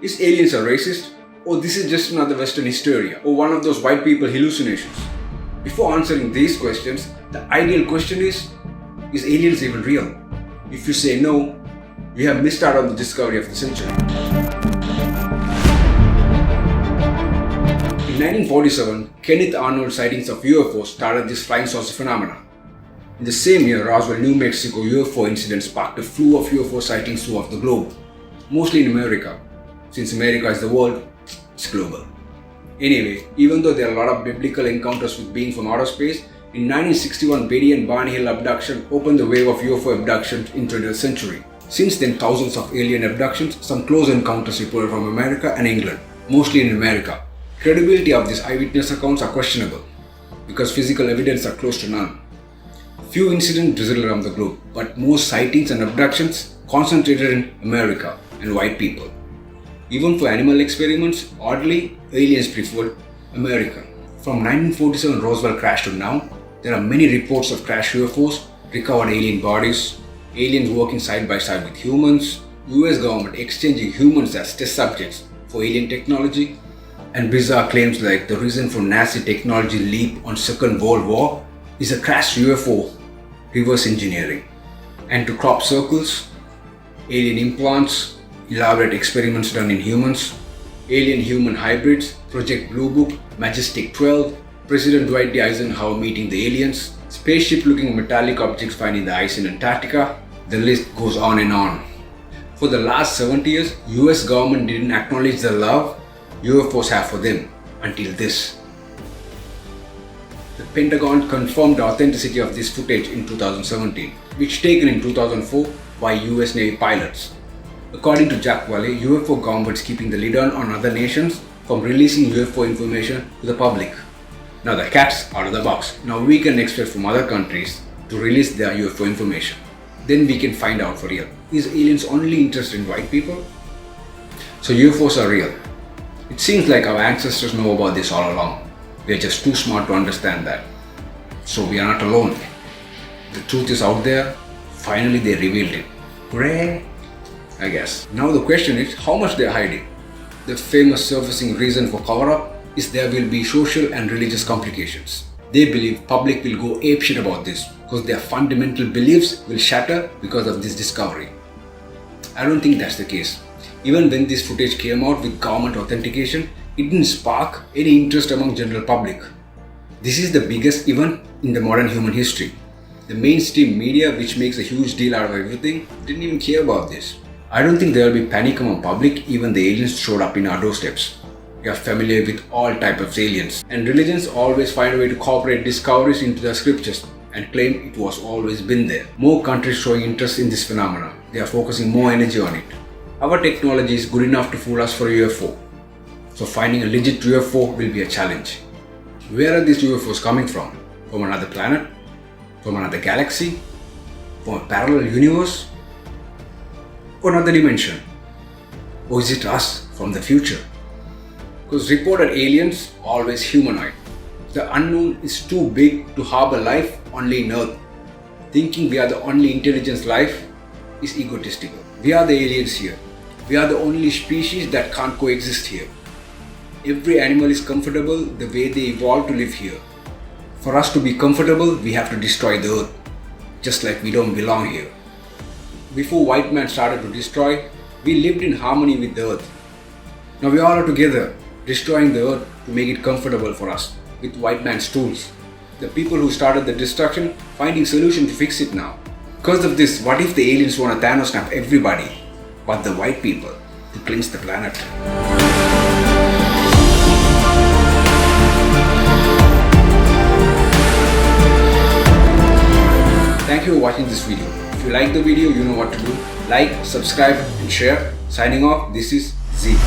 Is aliens are racist? Or this is just another Western hysteria? Or one of those white people hallucinations? Before answering these questions, the ideal question is aliens even real? If you say no, you have missed out on the discovery of the century. In 1947, Kenneth Arnold's sightings of UFOs started this flying saucer phenomenon. In the same year, Roswell, New Mexico UFO incident sparked a slew of UFO sightings throughout the globe, mostly in America. Since America is the world, it's global. Anyway, even though there are a lot of biblical encounters with beings from outer space, in 1961 Betty and Barney Hill abduction opened the wave of UFO abductions in the 20th century. Since then, thousands of alien abductions, some close encounters reported from America and England, mostly in America. Credibility of these eyewitness accounts are questionable, because physical evidence are close to none. Few incidents drizzle around the globe, but most sightings and abductions concentrated in America and white people. Even for animal experiments, oddly, aliens preferred America. From 1947 Roswell crash to now, there are many reports of crashed UFOs, recovered alien bodies, aliens working side by side with humans, US government exchanging humans as test subjects for alien technology, and bizarre claims like the reason for Nazi technology leap on Second World War is a crashed UFO reverse engineering. And to crop circles, alien implants, elaborate experiments done in humans, alien-human hybrids, Project Blue Book, Majestic 12, President Dwight D. Eisenhower meeting the aliens, spaceship-looking metallic objects found in the ice in Antarctica. The list goes on and on. For the last 70 years, US government didn't acknowledge the love UFOs have for them until this. The Pentagon confirmed the authenticity of this footage in 2017, which taken in 2004 by US Navy pilots. According to Jack Valley, UFO governments keeping the lid on other nations from releasing UFO information to the public. Now the cat's out of the box. Now we can expect from other countries to release their UFO information. Then we can find out for real. Is aliens only interested in white people? So UFOs are real. It seems like our ancestors know about this all along. We are just too smart to understand that. So we are not alone. The truth is out there. Finally they revealed it. Hooray! I guess. Now the question is how much they are hiding. The famous surfacing reason for cover-up is there will be social and religious complications. They believe public will go apeshit about this because their fundamental beliefs will shatter because of this discovery. I don't think that's the case. Even when this footage came out with government authentication, it didn't spark any interest among general public. This is the biggest event in the modern human history. The mainstream media, which makes a huge deal out of everything, didn't even care about this. I don't think there will be panic among public even the aliens showed up in our doorsteps. We are familiar with all types of aliens, and religions always find a way to incorporate discoveries into their scriptures and claim it was always been there. More countries showing interest in this phenomenon. They are focusing more energy on it. Our technology is good enough to fool us for a UFO. So finding a legit UFO will be a challenge. Where are these UFOs coming from? From another planet? From another galaxy? From a parallel universe? Or another dimension? Or is it us from the future? Because reported aliens always humanoid. The unknown is too big to harbor life only in Earth. Thinking we are the only intelligent life is egotistical. We are the aliens here. We are the only species that can't coexist here. Every animal is comfortable the way they evolved to live here. For us to be comfortable, we have to destroy the Earth, just like we don't belong here. Before white man started to destroy, we lived in harmony with the Earth. Now we all are together, destroying the Earth to make it comfortable for us, with white man's tools. The people who started the destruction finding solution to fix it now. Because of this, what if the aliens want to Thanos snap everybody, but the white people to cleanse the planet? Thank you for watching this video. If you like the video, you know what to do. Like, subscribe and share. Signing off, this is Z.